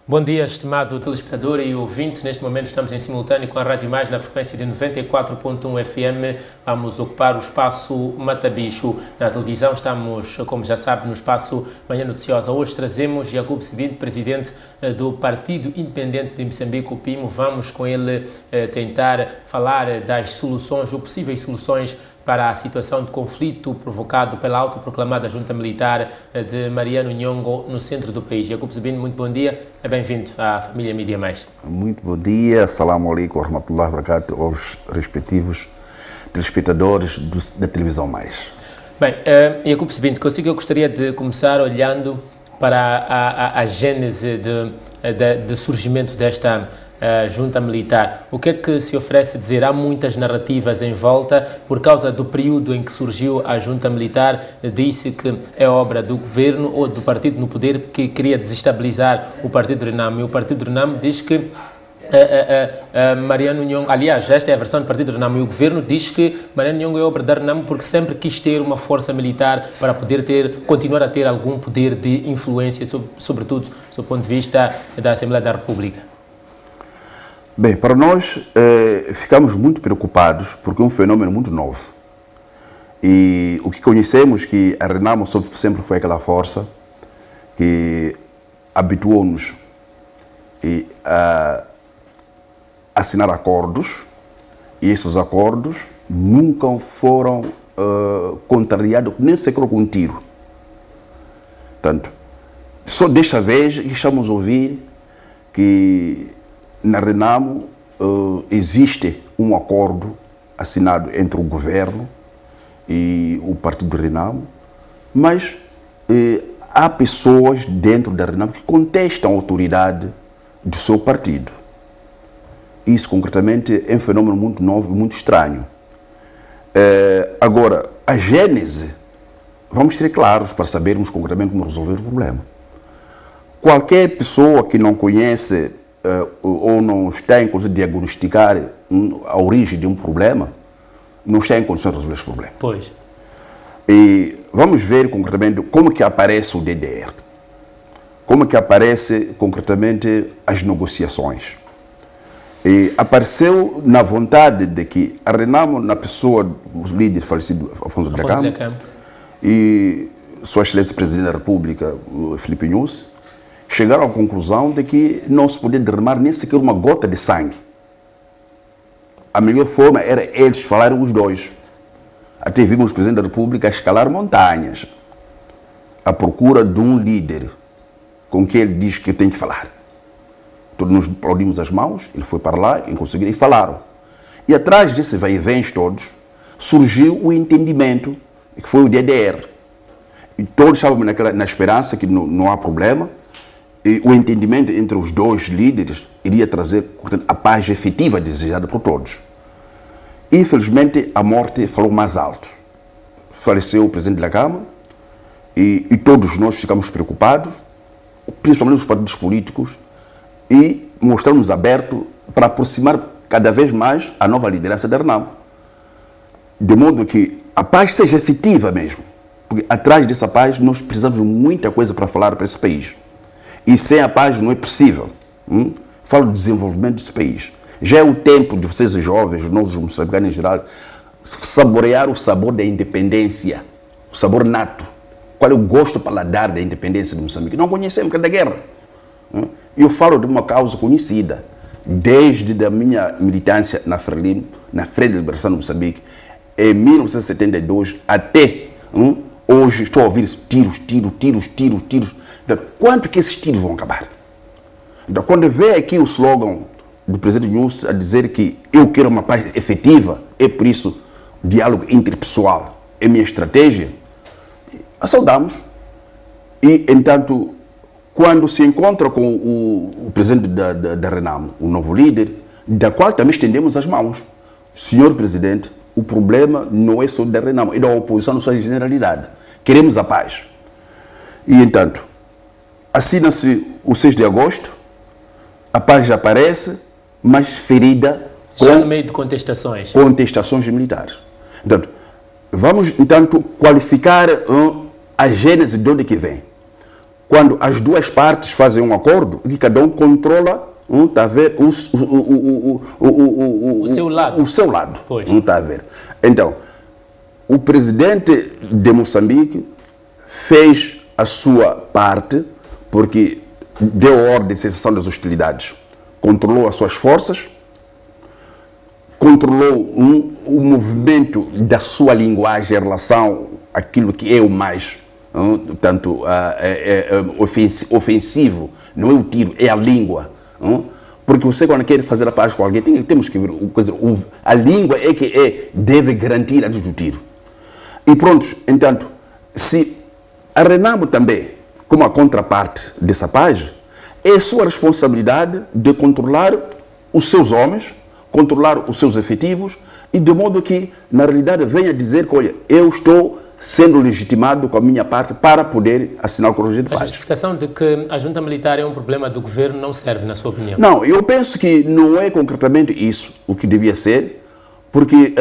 Bom dia, estimado telespectador e ouvinte. Neste momento estamos em simultâneo com a Rádio Mais na frequência de 94.1 FM. Vamos ocupar o espaço Matabicho. Na televisão estamos, como já sabe, no espaço Manhã Noticiosa. Hoje trazemos Jacob Sebin, presidente do Partido Independente de Moçambique, o PIMO. Vamos com ele tentar falar das soluções ou possíveis soluções para a situação de conflito provocado pela autoproclamada junta militar de Mariano Nhongo no centro do país. Jacob Sebin, muito bom dia e bem-vindo à família Mídia Mais. Muito bom dia, assalamu alaikum wa rahmatullahi wa barakatuh aos respectivos telespectadores da televisão Mais. Bem, Jacob Sebin, eu gostaria de começar olhando para a gênese de surgimento desta junta militar. O que é que se oferece dizer? Há muitas narrativas em volta por causa do período em que surgiu a junta militar. Disse que é obra do governo ou do partido no poder que queria desestabilizar o partido Renamo. E o partido Renamo diz que Mariano Nhongo, aliás, esta é a versão do partido Renamo, e o governo diz que Mariano Nhongo é obra da Renamo porque sempre quis ter uma força militar para poder continuar a ter algum poder de influência, sobretudo do ponto de vista da Assembleia da República. Bem, para nós ficamos muito preocupados porque é um fenômeno muito novo. E o que conhecemos que a Renamo sempre foi aquela força que habituou-nos a assinar acordos, e esses acordos nunca foram contrariados, nem sequer com um tiro. Portanto, só desta vez que estamos a ouvir que na Renamo existe um acordo assinado entre o governo e o partido Renamo, mas há pessoas dentro da Renamo que contestam a autoridade do seu partido. Isso, concretamente, é um fenômeno muito novo e muito estranho. Agora, a gênese, vamos ser claros para sabermos concretamente como resolver o problema. Qualquer pessoa que não conhece ou não está em condições de diagnosticar a origem de um problema, não está em condições de resolver esse problema. Pois. E vamos ver concretamente como que aparece o DDR, como que aparece concretamente as negociações. E apareceu na vontade de que a Renamo, na pessoa do líder falecido Afonso da Câmara e Sua Excelência Presidente da República, Filipe Nyusi, chegaram à conclusão de que não se podia derramar nem sequer uma gota de sangue. A melhor forma era eles falarem os dois. Até vimos o Presidente da República escalar montanhas à procura de um líder com quem ele diz que tem que falar. Todos nos aplaudimos as mãos, ele foi para lá e conseguiram e falaram. E atrás desses vai-e-vens todos, surgiu o entendimento, que foi o DDR. E todos estávamos na esperança que não há problema. E o entendimento entre os dois líderes iria trazer a paz efetiva desejada por todos. Infelizmente, a morte falou mais alto. Faleceu o Presidente da Câmara e todos nós ficamos preocupados, principalmente os partidos políticos, e mostramos aberto para aproximar cada vez mais a nova liderança da Renamo. De modo que a paz seja efetiva mesmo. Porque atrás dessa paz nós precisamos de muita coisa para falar para esse país. E sem a paz não é possível. Falo do desenvolvimento desse país. Já é o tempo de vocês jovens, nós moçambicanos em geral, saborear o sabor da independência, o sabor nato. Qual é o gosto paladar da independência de Moçambique? Não conhecemos, que é da guerra. Eu falo de uma causa conhecida, desde a minha militância na Frelimo, na Frente de Liberação de Moçambique, em 1972 até hoje estou a ouvir tiros. Quanto que esses tiros vão acabar? Então, quando vê aqui o slogan do Presidente Nyusi a dizer que eu quero uma paz efetiva, é por isso diálogo interpessoal é minha estratégia, a saudamos. E, entanto, quando se encontra com o Presidente da Renamo, o novo líder, da qual também estendemos as mãos. Senhor Presidente, o problema não é só da Renamo, é da oposição na sua generalidade. Queremos a paz. E, entanto, assina-se o 6 de agosto, a paz já aparece, mas ferida já no meio de contestações. Contestações militares. Então, vamos, entanto, qualificar a gênese de onde que vem. quando as duas partes fazem um acordo, que cada um controla, está a ver, o seu lado. O seu lado, pois. Está a ver. Então, o presidente de Moçambique fez a sua parte, porque deu ordem de cessação das hostilidades, controlou as suas forças, controlou o movimento da sua linguagem em relação àquilo que é o mais tanto ofensivo, não é o tiro, é a língua. Porque você, quando quer fazer a paz com alguém, temos que ver, a língua é que deve garantir antes do tiro. E pronto, entanto, se a Renamo também, como a contraparte dessa paz, é sua responsabilidade de controlar os seus homens, controlar os seus efetivos, e de modo que, na realidade, venha dizer que, olha, eu estou sendo legitimado com a minha parte para poder assinar o Código de Paz. A justificação de que a junta militar é um problema do governo não serve, na sua opinião? Não, eu penso que não é concretamente isso o que devia ser, porque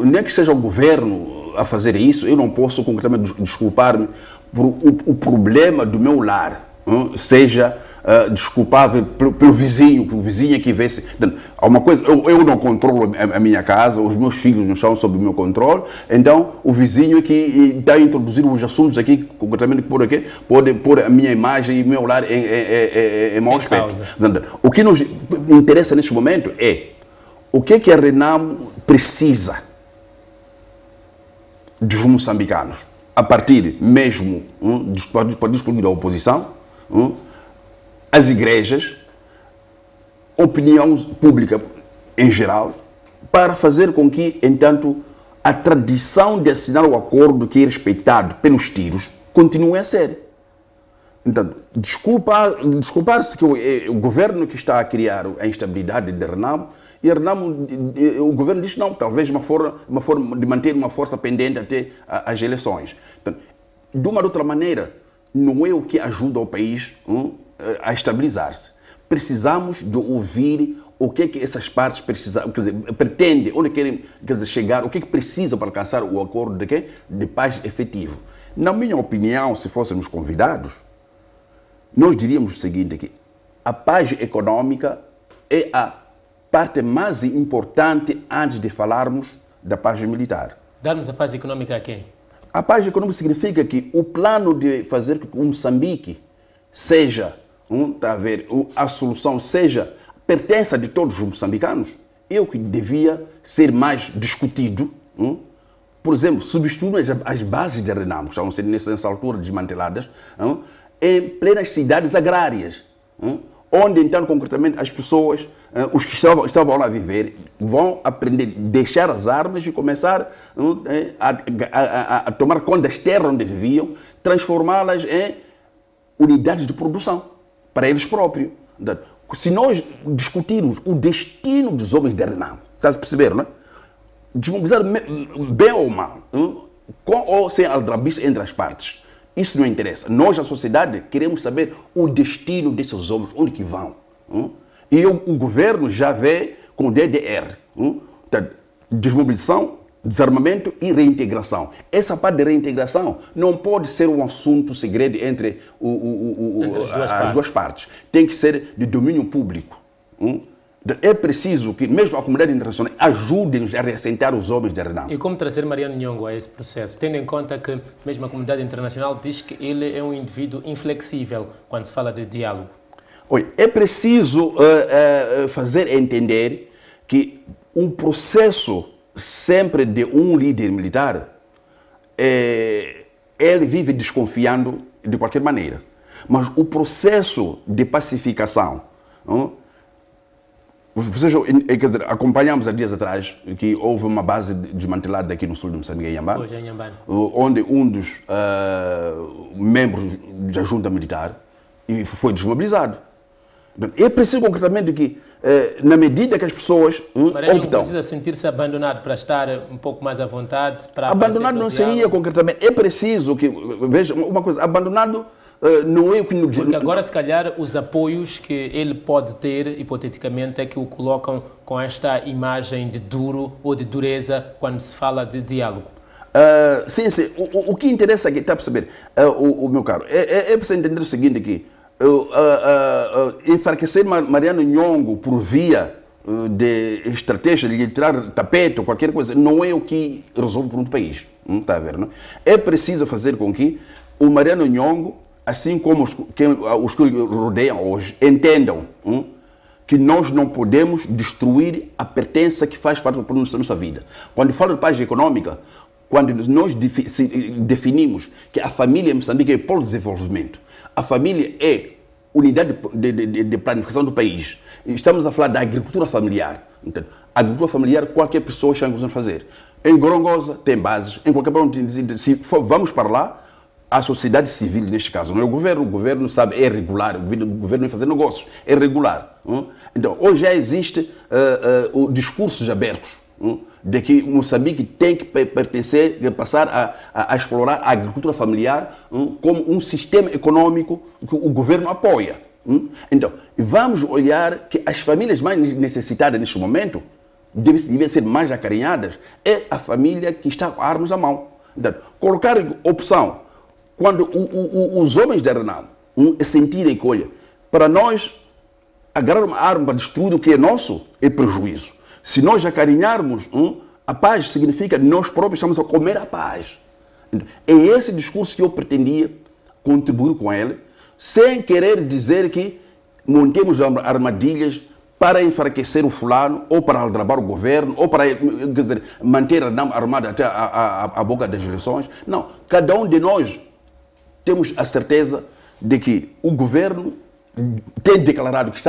nem que seja o governo a fazer isso, eu não posso concretamente desculpar-me por o problema do meu lar seja desculpável pelo vizinho, que o vizinho é que vê se... Uma coisa, eu não controlo a minha casa, os meus filhos não estão sob o meu controle, então o vizinho é que está a introduzir os assuntos aqui, concretamente por aqui, pode pôr a minha imagem e o meu lar em mau aspecto. O que nos interessa neste momento é o que a Renamo precisa dos moçambicanos, a partir mesmo dos partidos políticos da oposição, as igrejas, opinião pública em geral, para fazer com que, entanto, a tradição de assinar o acordo que é respeitado pelos tiros continue a ser. Então, desculpar-se que o governo que está a criar a instabilidade de Renamo, e o governo diz não, talvez uma forma de manter uma força pendente até as eleições. Então, de uma ou outra maneira, não é o que ajuda o país a estabilizar-se. Precisamos de ouvir o que essas partes precisam, quer dizer, pretendem, onde querem chegar, o que precisam para alcançar o acordo de paz efetivo. Na minha opinião, se fôssemos convidados, nós diríamos o seguinte, que a paz econômica é a parte mais importante antes de falarmos da paz militar. Darmos a paz econômica a quem? A paz econômica significa que o plano de fazer com que o Moçambique seja, a solução pertença de todos os moçambicanos, é o que devia ser mais discutido. Por exemplo, substituir as bases de Renamo, que estão sendo nessa altura desmanteladas, em plenas cidades agrárias, onde então concretamente as pessoas, os que estavam lá a viver, vão aprender a deixar as armas e começar a tomar conta das terras onde viviam, transformá-las em unidades de produção para eles próprios. Se nós discutirmos o destino dos homens de Renamo, está a perceber, não é? Desmobilizar bem ou mal, com ou sem aldrabice entre as partes, isso não interessa. Nós, a sociedade, queremos saber o destino desses homens, onde que vão. E o governo já vê com o DDR, desmobilização, desarmamento e reintegração. Essa parte de reintegração não pode ser um assunto segredo entre as duas partes. Tem que ser de domínio público. É preciso que mesmo a comunidade internacional ajude-nos a reassentar os homens de Renamo. E como trazer Mariano Nhongo a esse processo, tendo em conta que mesmo a comunidade internacional diz que ele é um indivíduo inflexível quando se fala de diálogo? Olha, é preciso fazer entender que um processo sempre de um líder militar, ele vive desconfiando de qualquer maneira. Mas o processo de pacificação, vocês, quer dizer, acompanhamos há dias atrás que houve uma base desmantelada aqui no sul de Moçambique, em Inhambane, onde um dos membros da junta militar foi desmobilizado. É preciso concretamente que, na medida que as pessoas optam... precisa sentir-se abandonado para estar um pouco mais à vontade? Abandonado não seria concretamente. É preciso que, veja, uma coisa, abandonado não é o que nos... Porque agora, se calhar, os apoios que ele pode ter, hipoteticamente, é que o colocam com esta imagem de duro ou de dureza quando se fala de diálogo. Sim, sim. O que interessa aqui, está a perceber, o meu caro, é para você entender o seguinte aqui. Enfraquecer Mariano Nhongo por via de estratégia de lhe tirar tapete ou qualquer coisa, não é o que resolve por um país. Está a ver, não? É preciso fazer com que o Mariano Nhongo, assim como os que rodeiam hoje, entendam que nós não podemos destruir a pertença que faz parte da nossa vida. Quando falo de paz econômica, quando nós definimos que a família em Moçambique é polo de desenvolvimento, a família é unidade de planificação do país, estamos a falar da agricultura familiar. Então, a agricultura familiar, qualquer pessoa está em fazer. Em Gorongosa tem bases, em qualquer ponto, se vamos para lá, a sociedade civil, neste caso, não é o governo sabe, é regular, o governo vai fazer negócios, é regular. Então, hoje já existe discursos abertos de que Moçambique tem que pertencer, passar a explorar a agricultura familiar como um sistema econômico que o governo apoia. Então, vamos olhar que as famílias mais necessitadas neste momento devem ser mais acarinhadas, é a família que está com armas à mão. Então, colocar opção, quando os homens da Renamo sentirem que, olha, para nós, agarrar uma arma para destruir o que é nosso é prejuízo. Se nós acarinharmos, a paz significa que nós próprios estamos a comer a paz. Então, é esse discurso que eu pretendia contribuir com ele, sem querer dizer que montemos armadilhas para enfraquecer o fulano, ou para aldrabar o governo, ou para, quer dizer, manter a Renamo armada até a boca das eleições. Não, cada um de nós temos a certeza de que o governo tem declarado que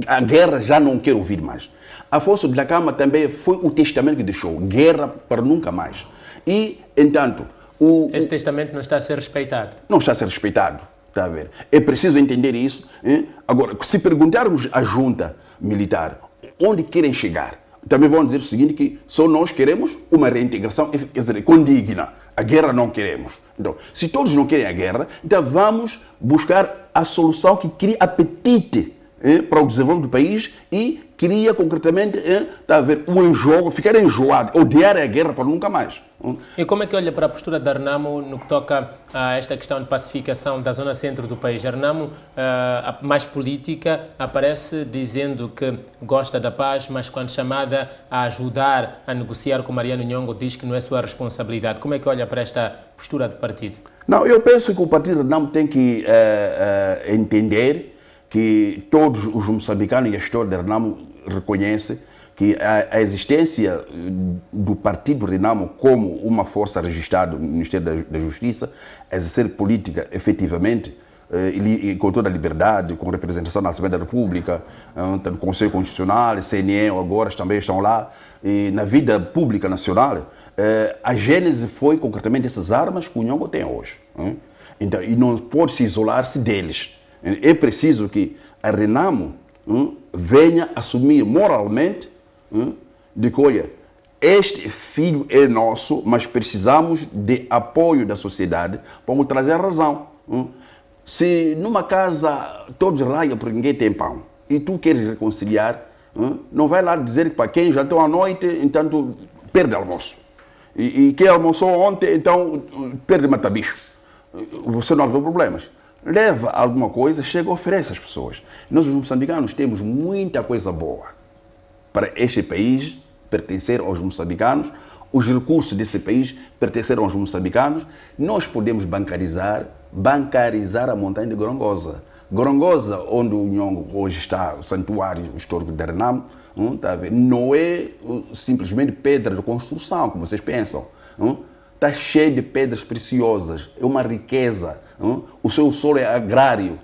a guerra já não quer ouvir mais. Afonso Dhlakama também foi o testamento que deixou, guerra para nunca mais. E, entanto... Esse testamento não está a ser respeitado? Não está a ser respeitado, está a ver. É preciso entender isso. Agora, se perguntarmos à junta militar onde querem chegar, também vão dizer o seguinte, que só nós queremos uma reintegração, quer dizer, condigna. A guerra não queremos. Então, se todos não querem a guerra, então vamos buscar a solução que cria apetite para o desenvolvimento do país e cria concretamente, está a ver, um enjoo, ficar enjoado, odiar a guerra para nunca mais. E como é que olha para a postura da Renamo no que toca a esta questão de pacificação da zona centro do país? A Renamo, mais política, aparece dizendo que gosta da paz, mas quando chamada a ajudar a negociar com Mariano Nhongo, diz que não é sua responsabilidade. Como é que olha para esta postura do partido? Não, eu penso que o partido Renamo tem que entender que todos os moçambicanos e a história da Renamo reconhecem que a existência do partido Renamo como uma força registrada no Ministério da Justiça, exercer política efetivamente, com toda a liberdade, com representação na Assembleia da República, no Conselho Constitucional, CNE agora também estão lá, e na vida pública nacional, a gênese foi concretamente essas armas que o Nhongo tem hoje. Então, e não pode se isolar-se deles. É preciso que a Renamo venha assumir moralmente de que, olha, este filho é nosso, mas precisamos de apoio da sociedade para trazer a razão. Se numa casa todos raiam porque ninguém tem pão e tu queres reconciliar, não vai lá dizer que para quem jantou à noite, então perde almoço. E quem almoçou ontem, então perde mata-bicho. Você não resolve problemas. Leva alguma coisa, chega e oferece às pessoas. Nós, os moçambicanos, temos muita coisa boa para este país pertencer aos moçambicanos, os recursos desse país pertenceram aos moçambicanos. Nós podemos bancarizar a montanha de Gorongosa. Gorongosa, onde o Nhongo hoje está, o santuário histórico da Renamo, não é simplesmente pedra de construção, como vocês pensam. Está cheio de pedras preciosas, é uma riqueza. O seu solo é agrário,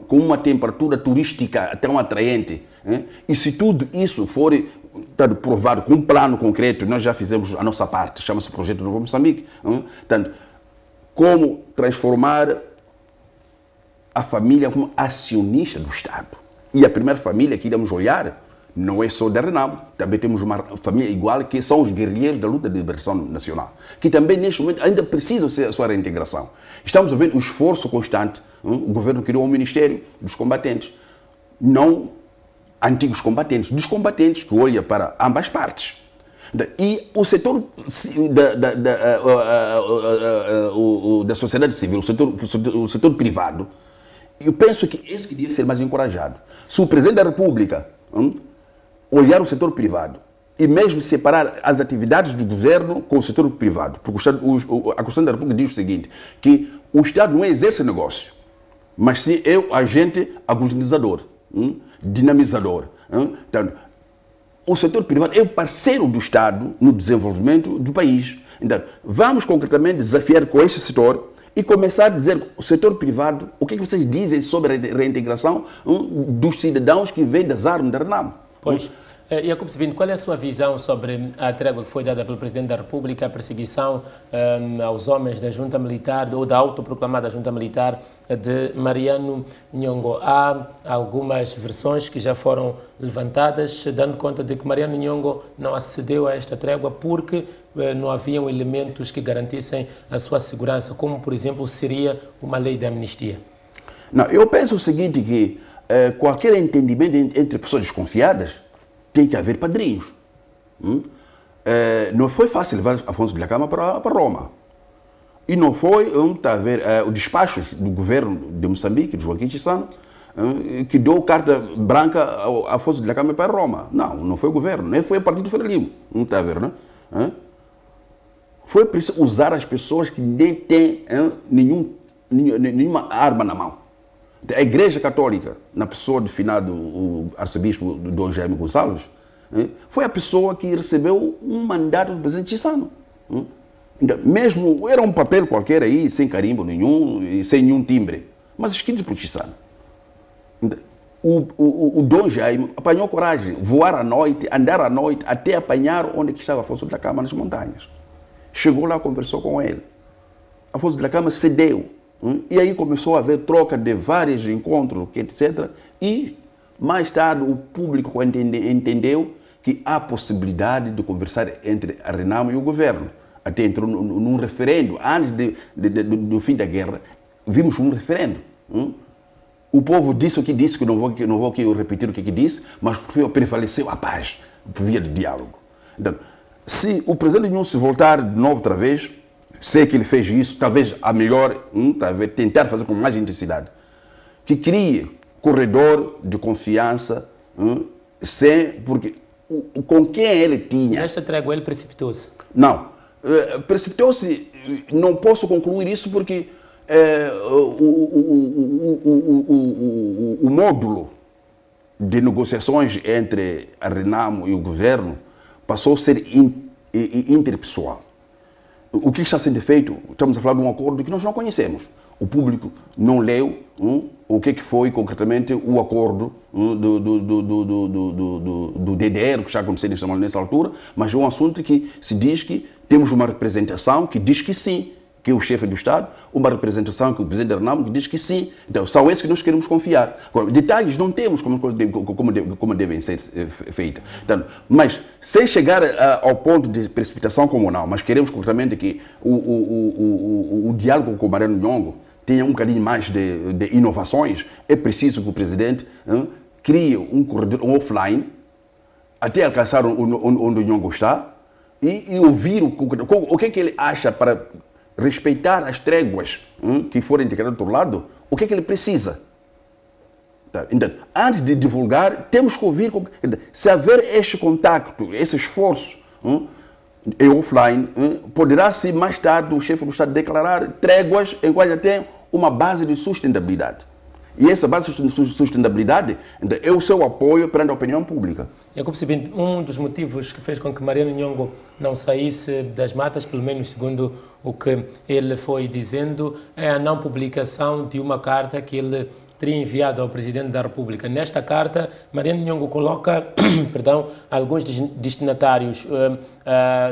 com uma temperatura turística até um atraente. E se tudo isso for provado com um plano concreto, nós já fizemos a nossa parte, chama-se Projeto Novo Moçambique. Portanto, como transformar a família como acionista do Estado. E a primeira família que iremos olhar não é só da Renamo, também temos uma família igual que são os guerrilheiros da luta de liberação nacional, que também neste momento ainda precisam ser a sua reintegração. Estamos a ver o esforço constante, o governo criou um Ministério dos Combatentes, não antigos combatentes, dos combatentes que olha para ambas partes. E o setor da sociedade civil, o setor privado, eu penso que esse que devia ser mais encorajado. Se o Presidente da República olhar o setor privado e mesmo separar as atividades do governo com o setor privado, porque a Constituição da República diz o seguinte, que o Estado não exerce negócio, mas sim é o agente aglutinizador, dinamizador. Então, o setor privado é o parceiro do Estado no desenvolvimento do país. Então, vamos concretamente desafiar com este setor e começar a dizer o setor privado, o que vocês dizem sobre a reintegração dos cidadãos que vêm das armas da RENAMO? Pois. Jacob Sebino, qual é a sua visão sobre a trégua que foi dada pelo Presidente da República, a perseguição aos homens da junta militar, ou da autoproclamada junta militar de Mariano Nhongo? Há algumas versões que já foram levantadas, dando conta de que Mariano Nhongo não acedeu a esta trégua porque não haviam elementos que garantissem a sua segurança, como, por exemplo, seria uma lei de amnistia. Não, eu penso o seguinte, que qualquer entendimento entre pessoas desconfiadas tem que haver padrinhos. Não foi fácil levar Afonso Dhlakama para Roma. E não foi o despacho do governo de Moçambique, de Joaquim Chissano, que deu carta branca ao Afonso Dhlakama para Roma. Não foi o governo, nem foi o Partido Federalismo. Não está a ver, não é? Foi preciso usar as pessoas que nem têm nenhuma arma na mão. A Igreja Católica, na pessoa do finado o arcebispo Dom Jaime Gonçalves, foi a pessoa que recebeu um mandato do presidente Chissano. Então, mesmo era um papel qualquer aí, sem carimbo nenhum, e sem nenhum timbre, mas escrito por Chissano. Então, o Dom Jaime apanhou coragem, voar à noite, andar à noite, até apanhar onde que estava Afonso Dhlakama, nas montanhas. Chegou lá, conversou com ele. Afonso Dhlakama cedeu. E aí começou a haver troca de vários encontros, etc. E mais tarde o público entendeu que há possibilidade de conversar entre a RENAMO e o governo. Até entrou num referendo. Antes do fim da guerra, vimos um referendo. O povo disse o que disse, que não vou aqui repetir o que disse, mas prevaleceu a paz, por via de diálogo. Então, se o presidente Nhongo se voltar de novo outra vez, sei que ele fez isso, talvez a melhor, talvez tentar fazer com mais intensidade, que crie corredor de confiança, porque com quem ele tinha... Nesta trégua ele precipitou-se? Não, precipitou-se, não posso concluir isso porque o módulo de negociações entre a RENAMO e o governo passou a ser interpessoal. O que está sendo feito? Estamos a falar de um acordo que nós não conhecemos. O público não leu o que foi concretamente o acordo do DDR, que está acontecendo nessa altura, mas é um assunto que se diz que temos uma representação que diz que sim, que é o chefe do Estado, uma representação que o presidente da RENAMO que diz que sim. Então, são esses que nós queremos confiar. Agora, detalhes não temos como devem ser feitos. Então, mas, sem chegar ao ponto de precipitação como não, mas queremos concretamente que o diálogo com o Mariano Nhongo tenha um bocadinho mais de inovações, é preciso que o presidente crie um corredor offline até alcançar onde o Nhongo está e ouvir o que é que ele acha para respeitar as tréguas que forem integradas do outro lado, o que é que ele precisa. Tá? Então, antes de divulgar, temos que ouvir. Se haver este contacto, esse esforço offline, poderá-se mais tarde o chefe do Estado declarar tréguas em quais já tem uma base de sustentabilidade. E essa base de sustentabilidade é o seu apoio perante a opinião pública. Jacob Sebino, um dos motivos que fez com que Mariano Nhongo não saísse das matas, pelo menos segundo o que ele foi dizendo, é a não publicação de uma carta que ele teria enviado ao Presidente da República. Nesta carta, Mariano Nhongo coloca alguns destinatários,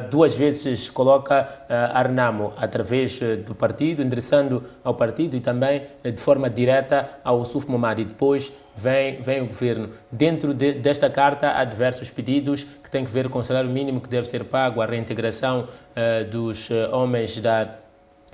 duas vezes coloca a RENAMO através do partido, endereçando ao partido e também de forma direta ao Ossuf Momadi. Depois vem o governo. Dentro desta carta há diversos pedidos que têm a ver com o salário mínimo que deve ser pago, a reintegração dos homens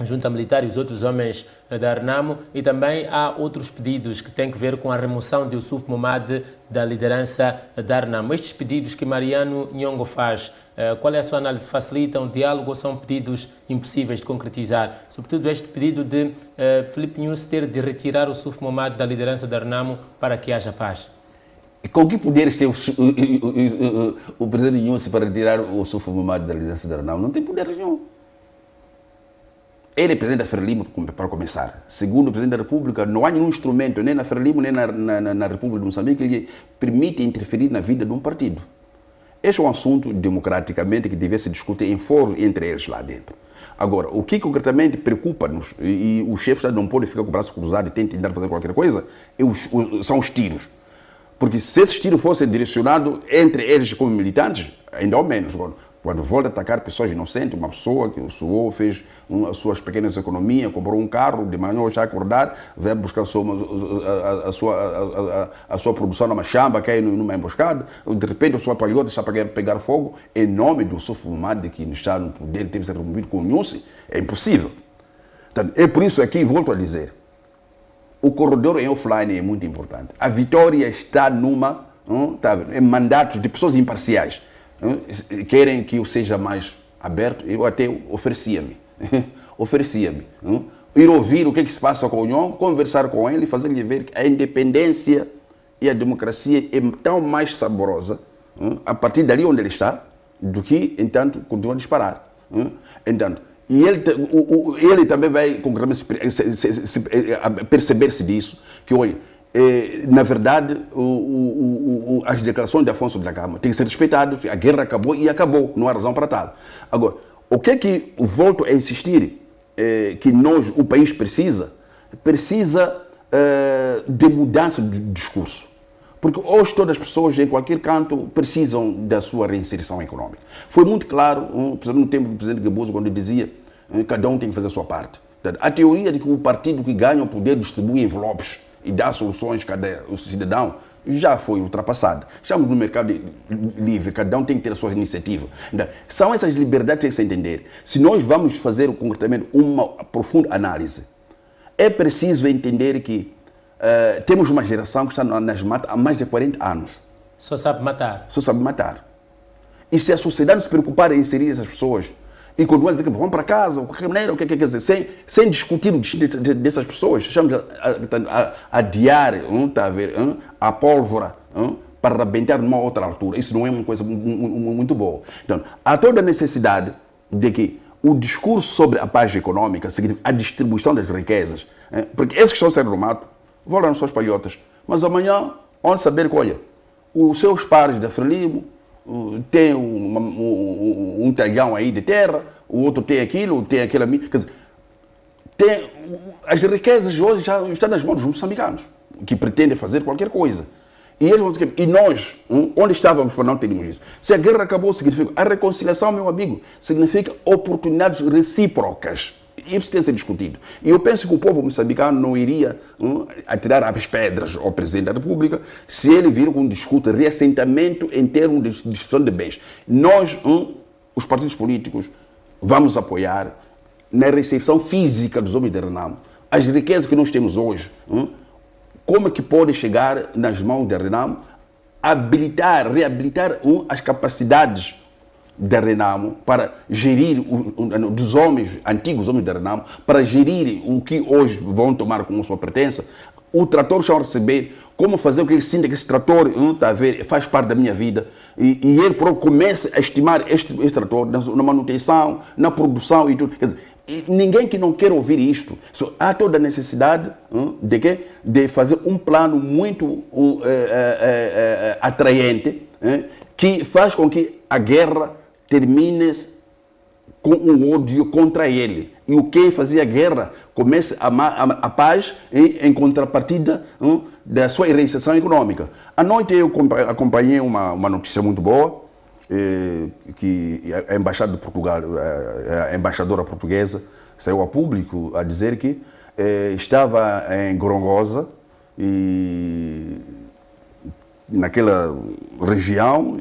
junta militar e os outros homens da Renamo, e também há outros pedidos que têm que ver com a remoção de Yusuf Momad da liderança da Renamo. Estes pedidos que Mariano Nhongo faz, qual é a sua análise? Facilitam o diálogo ou são pedidos impossíveis de concretizar? Sobretudo este pedido de Filipe Nyusi ter de retirar o Yusuf Momad da liderança da Renamo para que haja paz. Com que poderes tem o presidente Nyusi para retirar o Yusuf Momad da liderança da Renamo? Não tem poder nenhum. Ele é presidente da Frelimo, para começar. Segundo o presidente da República, não há nenhum instrumento, nem na Frelimo, nem na República de Moçambique, que lhe permite interferir na vida de um partido. Este é um assunto, democraticamente, que deve se discutir em fóruns entre eles lá dentro. Agora, o que concretamente preocupa-nos, e o chefe de Estado não pode ficar com o braço cruzado e tentar fazer qualquer coisa, são os tiros. Porque se esses tiros fossem direcionados entre eles como militantes, ainda ao menos. Quando volta a atacar pessoas inocentes, uma pessoa que suou, fez as suas pequenas economias, comprou um carro, de manhã já acordar, vai buscar a sua produção numa chamba, cai numa emboscada, de repente a sua palhota está para pegar fogo, em nome do Yusuf Momad, que está no poder, tem que ser removido com o Nyusi, é impossível. Então, é por isso aqui, volto a dizer, o corredor em offline é muito importante. A vitória está em mandatos de pessoas imparciais. Querem que eu seja mais aberto, eu até oferecia-me. Ir ouvir o que se passa com o Nhongo, conversar com ele e fazer-lhe ver que a independência e a democracia é tão mais saborosa a partir dali onde ele está, do que, entanto, continuar a disparar. Entanto, e ele também vai perceber-se disso, que, olha, na verdade, as declarações de Afonso da Gama têm que ser respeitadas, a guerra acabou e acabou, não há razão para tal. Agora, o que é que volto a insistir, que o país precisa de mudança de discurso. Porque hoje todas as pessoas em qualquer canto precisam da sua reinserção econômica. Foi muito claro, no tempo do presidente Gaboso, quando dizia que cada um tem que fazer a sua parte. A teoria de que o partido que ganha o poder distribui envelopes e dá soluções a cada cidadão já foi ultrapassada. Estamos no mercado livre, cada um tem que ter a sua iniciativa. Então, são essas liberdades que tem que se entender. Se nós vamos fazer concretamente uma profunda análise, é preciso entender que temos uma geração que está nas matas há mais de 40 anos. Só sabe matar. Só sabe matar. E se a sociedade se preocupar em inserir essas pessoas e continuar a dizer que vão para casa, de qualquer maneira, o que quer dizer, sem discutir o destino dessas pessoas, estamos a adiar a pólvora para arrebentar numa outra altura. Isso não é uma coisa muito boa. Então, há toda a necessidade de que o discurso sobre a paz econômica, a distribuição das riquezas, porque esses que estão sendo no mato, vão lá nas suas palhotas, mas amanhã vão saber que, olha, os seus pares da Frelimo tem um talhão aí de terra, o outro tem aquilo, tem aquela... Quer dizer, as riquezas hoje já estão nas mãos dos moçambicanos, que pretendem fazer qualquer coisa. E eles vão dizer, e nós, onde estávamos para não termos isso? Se a guerra acabou, significa a reconciliação, meu amigo, significa oportunidades recíprocas. Isso tem que ser discutido. E eu penso que o povo moçambicano não iria atirar as pedras ao Presidente da República se ele vir com um discurso de reassentamento em termos de distribuição de bens. Nós, os partidos políticos, vamos apoiar na reinserção física dos homens de Renamo. As riquezas que nós temos hoje, como é que pode chegar nas mãos de Renamo, reabilitar as capacidades da Renamo para gerir dos homens, antigos homens da Renamo, para gerir o que hoje vão tomar como sua pertença. O trator está a receber, como fazer com que ele sinta que esse trator faz parte da minha vida e ele próprio comece a estimar este trator na manutenção, na produção e tudo. Quer dizer, ninguém que não quer ouvir isto. Há toda a necessidade de fazer um plano muito atraente, que faz com que a guerra termine com um ódio contra ele. E o que fazia a guerra comece a paz em contrapartida da sua reinserção econômica. À noite eu acompanhei uma notícia muito boa, que a Embaixada de Portugal, a embaixadora portuguesa, saiu a público a dizer que estava em Gorongosa, e naquela região,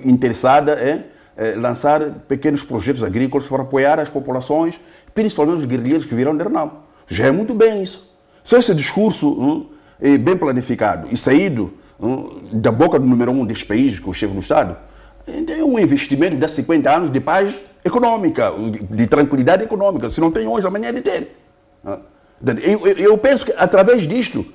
interessada em lançar pequenos projetos agrícolas para apoiar as populações, principalmente os guerrilheiros que virão de Renamo. Já é muito bem isso. Se esse discurso é bem planificado e saído da boca do número 1 deste país, que é o chefe do Estado, é um investimento de 50 anos de paz econômica, de tranquilidade econômica. Se não tem hoje, amanhã é de ter. Eu penso que através disto,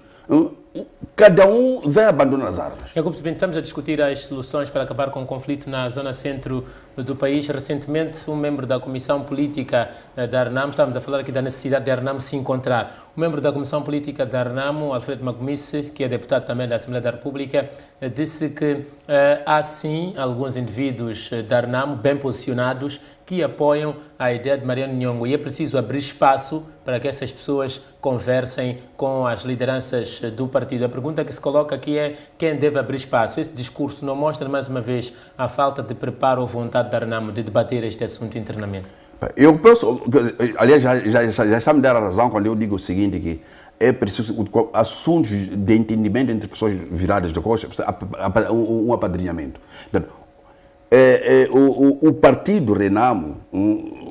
cada um vai abandonar as armas. Jacob Sebin, estamos a discutir as soluções para acabar com o conflito na zona centro do país. Recentemente, um membro da Comissão Política da Renamo, estamos a falar aqui da necessidade da Renamo se encontrar. Um membro da Comissão Política da Renamo, Alfredo Magomisse, que é deputado também da Assembleia da República, disse que há sim alguns indivíduos da Renamo bem posicionados que apoiam a ideia de Mariano Nhongo e é preciso abrir espaço para que essas pessoas conversem com as lideranças do partido. A pergunta que se coloca aqui é quem deve abrir espaço. Esse discurso não mostra, mais uma vez, a falta de preparo ou vontade da Renamo de debater este assunto internamente? Eu penso, aliás, já está me dando a razão quando eu digo o seguinte, que é preciso assuntos de entendimento entre pessoas viradas de costas, um apadrinhamento. O partido Renamo,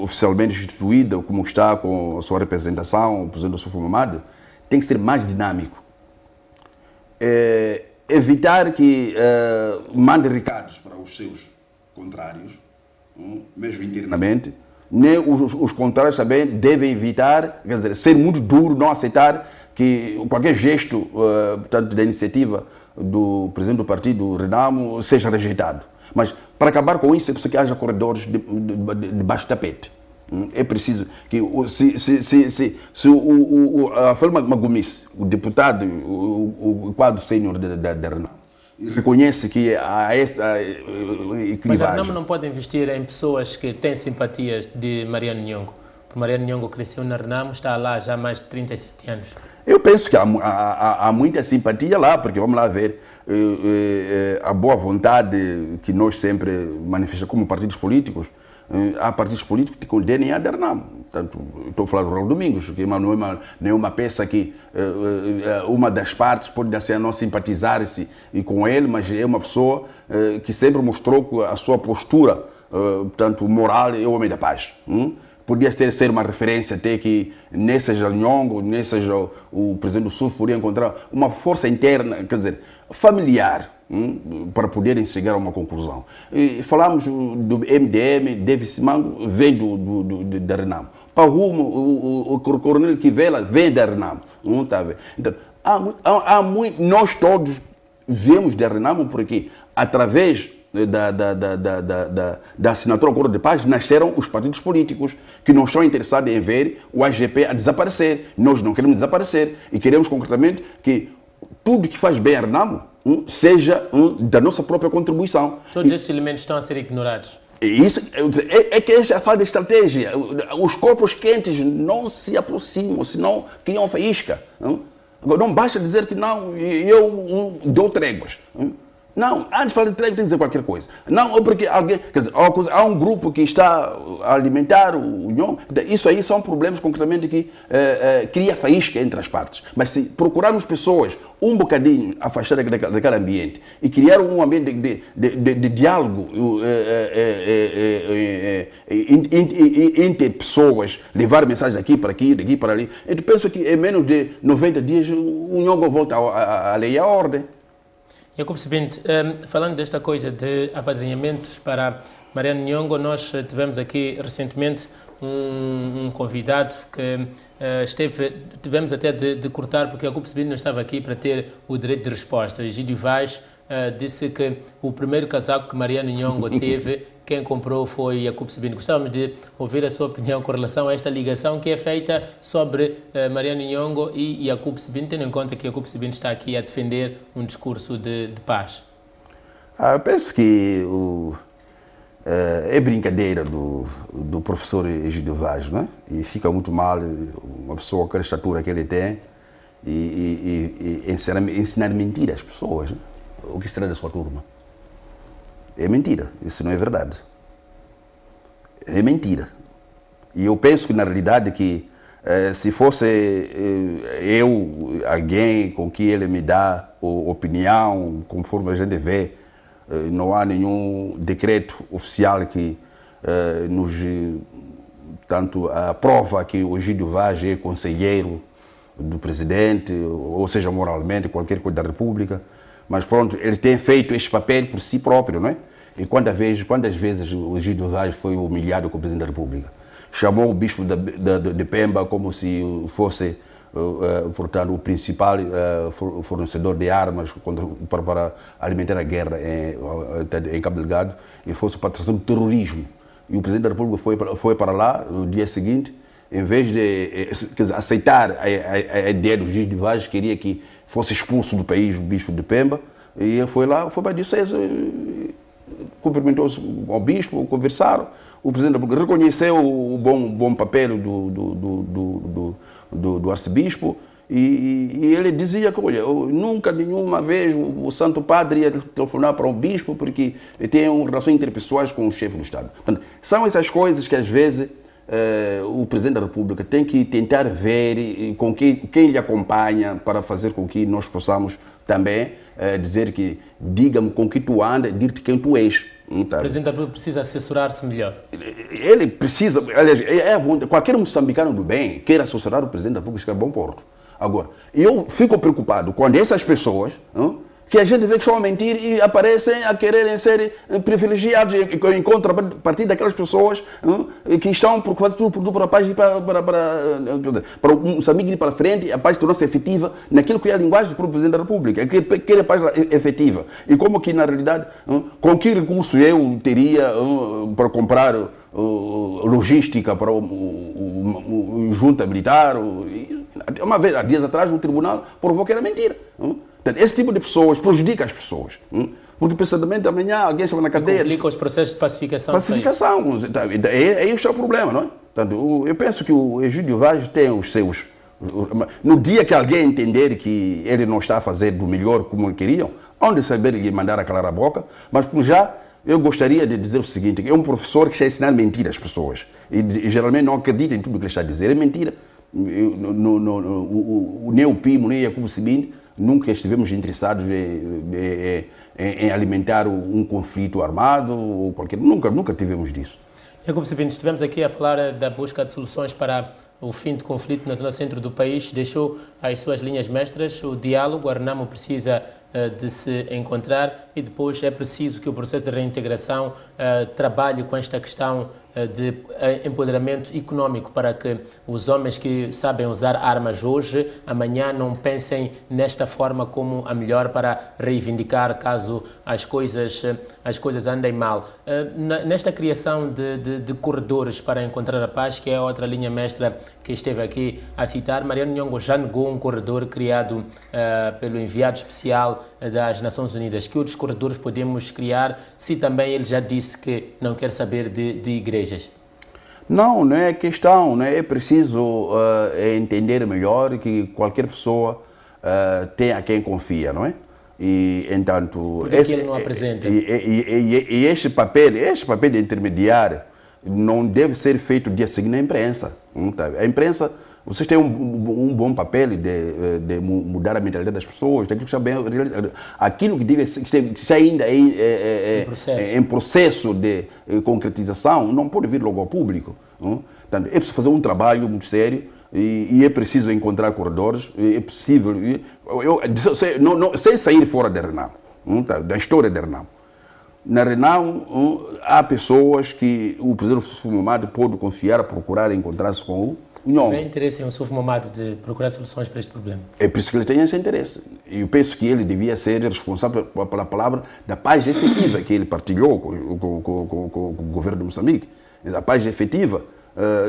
oficialmente instituído, como está com a sua representação, o presidente Soufou Mamadou, tem que ser mais dinâmico. Evitar que mande recados para os seus contrários, mesmo internamente, nem os contrários também devem evitar, quer dizer, ser muito duro, não aceitar que qualquer gesto portanto, da iniciativa do presidente do partido Renamo seja rejeitado. Mas para acabar com isso é preciso que haja corredores de baixo tapete. É preciso que se o Alfredo Magomisse, o deputado, o quadro sênior da Renamo, reconhece que há esta equilibragem. Mas a Renamo não pode investir em pessoas que têm simpatias de Mariano Nhongo. Porque Mariano Nhongo cresceu na Renamo, está lá já há mais de 37 anos. Eu penso que há muita simpatia lá, porque vamos lá ver a boa vontade que nós sempre manifestamos como partidos políticos. Há partidos políticos que condenam a Renamo. Estou a falar do Raul Domingos, que não é uma peça que uma das partes pode assim, não simpatizar-se com ele, mas é uma pessoa que sempre mostrou a sua postura, portanto, moral e o homem da paz. Podia ser uma referência até que nem seja Nhongo, nem seja o presidente do Sul, podia encontrar uma força interna, quer dizer, familiar, para poderem chegar a uma conclusão. E falamos do MDM, David Simango veio da Renamo. Pahumo, o coronel Kivela vem da Renamo. Então, nós todos viemos da Renamo porque, através da assinatura do Acordo de Paz, nasceram os partidos políticos que não estão interessados em ver o AGP a desaparecer. Nós não queremos desaparecer e queremos concretamente que tudo que faz bem a Renamo seja da nossa própria contribuição. Todos esses elementos estão a ser ignorados. Isso é que essa é a falta de estratégia. Os corpos quentes não se aproximam, senão criam faísca. Não basta dizer que não, eu dou tréguas. Não, antes de falar de trégua tem que dizer qualquer coisa. Não, porque alguém, quer dizer, há um grupo que está a alimentar o Nhongo. Isso aí são problemas concretamente que cria faísca entre as partes. Mas se procurarmos pessoas um bocadinho afastadas daquele ambiente e criar um ambiente de diálogo entre pessoas, levar mensagens daqui para aqui, daqui para ali, eu penso que em menos de 90 dias o Nhongo volta à lei e à ordem. Jacob Sebin, falando desta coisa de apadrinhamentos para Mariano Nhongo, nós tivemos aqui recentemente um convidado que tivemos até de cortar porque Jacob Sebin não estava aqui para ter o direito de resposta. Egídio Vaz disse que o primeiro casaco que Mariano Nhongo teve, quem comprou foi Jacob Sebin. Gostávamos de ouvir a sua opinião com relação a esta ligação que é feita sobre Mariano Nhongo e Jacob Sebin, tendo em conta que Jacob Sebin está aqui a defender um discurso de paz. Eu penso que é brincadeira do professor Egídio Vaz, não é? E fica muito mal uma pessoa com aquela estatura que ele tem e ensinar mentira às pessoas, não é? O que será da sua turma? É mentira, isso não é verdade. É mentira. E eu penso que na realidade que se fosse alguém com que ele me dá opinião, conforme a gente vê, não há nenhum decreto oficial que nos tanto a prova que o Egídio Vaz é conselheiro do presidente, ou seja, moralmente, qualquer coisa da República, mas pronto, ele tem feito este papel por si próprio, não é? E quantas vezes o Egídio Vaz foi humilhado com o presidente da República? Chamou o bispo de Pemba como se fosse, portanto, o principal fornecedor de armas para alimentar a guerra em Cabo Delgado, e fosse o patrocinador do terrorismo. E o presidente da República foi para lá no dia seguinte, em vez de aceitar a ideia do Egídio Vaz, queria que fosse expulso do país o bispo de Pemba, e ele foi lá, foi para a diocese, cumprimentou-se ao bispo, conversaram. O presidente da República reconheceu o bom papel do arcebispo, e ele dizia que, olha, nunca nenhuma vez o Santo Padre ia telefonar para um bispo porque tem relações interpessoais com o chefe do Estado. Portanto, são essas coisas que às vezes o presidente da República tem que tentar ver com quem lhe acompanha, para fazer com que nós possamos também dizer que diga-me com que tu andas, dir-te quem tu és. O presidente da República precisa assessorar-se melhor. Ele precisa, aliás, qualquer moçambicano do bem quer assessorar o presidente da República a bom porto. Agora, eu fico preocupado quando essas pessoas, que a gente vê que estão a mentir e aparecem a quererem ser privilegiados, em contrapartida daquelas pessoas que estão por fazer tudo para a paz, para o Moçambique ir para frente, a paz tornar-se efetiva naquilo que é a linguagem do próprio presidente da República, que quer a paz efetiva. E como que, na realidade, com que recurso eu teria para comprar logística para o junta militar? Uma vez, há dias atrás, o tribunal provou que era mentira. Esse tipo de pessoas prejudica as pessoas. Porque, pensadamente, amanhã alguém chama na cadeia... Complica os processos de pacificação. Pacificação. Aí está o problema, não é? Portanto, eu penso que o Egídio Vaz tem os seus... No dia que alguém entender que ele não está a fazer do melhor como queriam, onde saber lhe mandar a calar a boca, mas já... Eu gostaria de dizer o seguinte, que é um professor que está a ensinar mentira às pessoas. E geralmente não acredita em tudo que ele está a dizer. É mentira. Nem o Pimo, nem o Jacobo Sibin nunca estivemos interessados em alimentar um conflito armado ou qualquer... Nunca tivemos disso. Jacobo Sibin, estivemos aqui a falar da busca de soluções para o fim do conflito na zona centro do país. Deixou as suas linhas mestras, o diálogo, a Renamo precisa de se encontrar, e depois é preciso que o processo de reintegração trabalhe com esta questão de empoderamento econômico, para que os homens que sabem usar armas hoje, amanhã não pensem nesta forma como a melhor para reivindicar caso as coisas andem mal. Nesta criação de corredores para encontrar a paz, que é a outra linha mestra que esteve aqui a citar, Mariano Nhongo já negou um corredor criado pelo enviado especial das Nações Unidas. Que outros corredores podemos criar, se também ele já disse que não quer saber de igrejas? Não é questão, é preciso entender melhor que qualquer pessoa tem a quem confia, não é? E, entanto, por que ele não apresenta? E este papel de intermediário não deve ser feito dia seguinte na imprensa. A imprensa, vocês têm um bom papel de mudar a mentalidade das pessoas, daquilo que está bem, aquilo que deve está ainda em processo de concretização, não pode vir logo ao público. Portanto, é preciso fazer um trabalho muito sério e é preciso encontrar corredores, é possível, sem sair fora da Renamo, da história da Renamo. Na Renamo há pessoas que o presidente Mamado pode confiar a procurar encontrar-se com o Nhongo. Tem interesse em o Suf Mamado de procurar soluções para este problema? É por isso que ele tem esse interesse. E eu penso que ele devia ser responsável pela palavra da paz efetiva que ele partilhou com o governo de Moçambique. A paz efetiva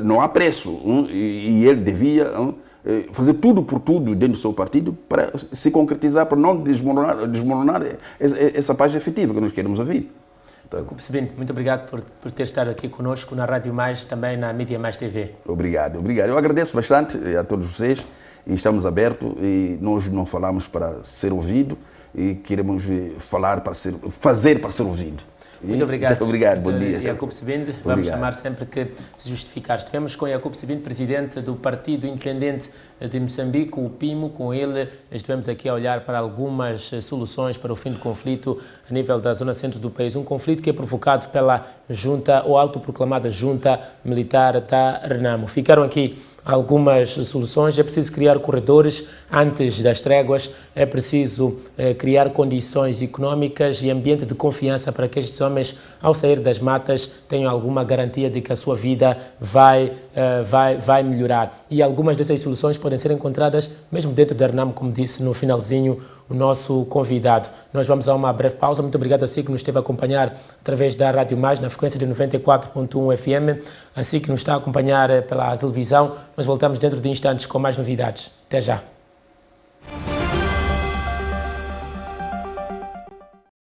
não há preço. E ele devia fazer tudo por tudo dentro do seu partido para se concretizar, para não desmoronar essa paz efetiva que nós queremos ouvir. Jacobo Sibin, muito obrigado por ter estado aqui conosco na Rádio Mais, também na Mídia Mais TV. Obrigado. Eu agradeço bastante a todos vocês e estamos abertos, e nós não falamos para ser ouvido, e queremos fazer para ser ouvido. Muito obrigado. Muito obrigado, bom dia. Jacob Sebinde, vamos chamar sempre que se justificar. Estivemos com Jacob Sebinde, presidente do Partido Independente de Moçambique, o PIMO. Com ele estivemos aqui a olhar para algumas soluções para o fim do conflito a nível da zona centro do país. Um conflito que é provocado pela junta, ou autoproclamada junta militar da Renamo. Ficaram aqui algumas soluções. É preciso criar corredores antes das tréguas, é preciso criar condições económicas e ambiente de confiança para que estes homens, ao sair das matas, tenham alguma garantia de que a sua vida vai melhorar. E algumas dessas soluções podem ser encontradas mesmo dentro da Renamo, como disse no finalzinho o nosso convidado. Nós vamos a uma breve pausa. Muito obrigado a si que nos esteve a acompanhar através da Rádio Mais, na frequência de 94.1 FM, a si que nos está a acompanhar pela televisão. Nós voltamos dentro de instantes com mais novidades. Até já.